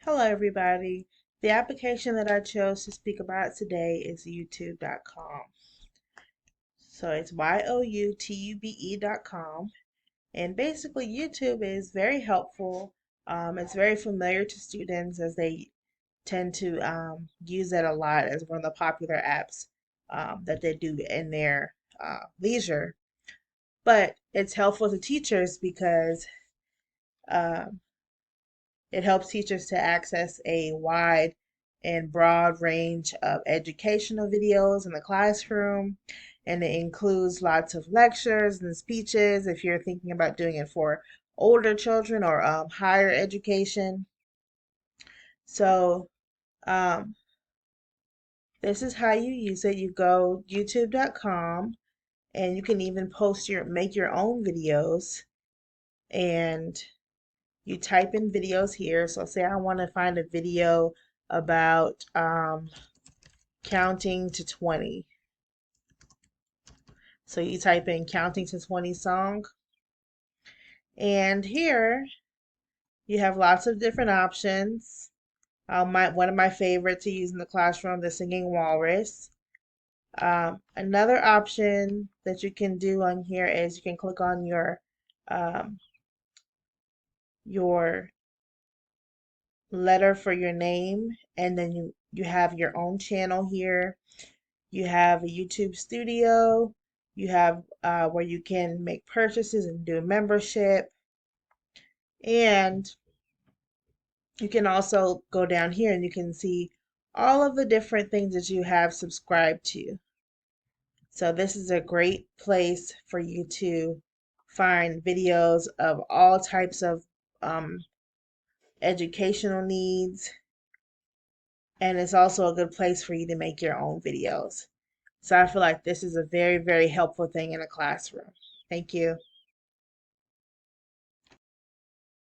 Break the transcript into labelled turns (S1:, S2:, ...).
S1: Hello, everybody. The application that I chose to speak about today is YouTube.com. So it's youtube.com. And basically, YouTube is very helpful. It's very familiar to students as they tend to use it a lot as one of the popular apps that they do in their leisure. But it's helpful to teachers because um, it helps teachers to access a wide and broad range of educational videos in the classroom, and it includes lots of lectures and speeches if you're thinking about doing it for older children or higher education. So, um, this is how you use it. You go youtube.com and you can even make your own videos, and you type in videos here. So say I want to find a video about counting to 20. So you type in counting to 20 song. And here you have lots of different options. One of my favorite to use in the classroom, the singing walrus. Another option that you can do on here is you can click on um, your letter for your name, and then you have your own channel here. You have a YouTube studio. You have where you can make purchases and do a membership. And you can also go down here and you can see all of the different things that you have subscribed to. So this is a great place for you to find videos of all types of um, educational needs. And it's also a good place for you to make your own videos. So I feel like this is a very, very helpful thing in a classroom. Thank you.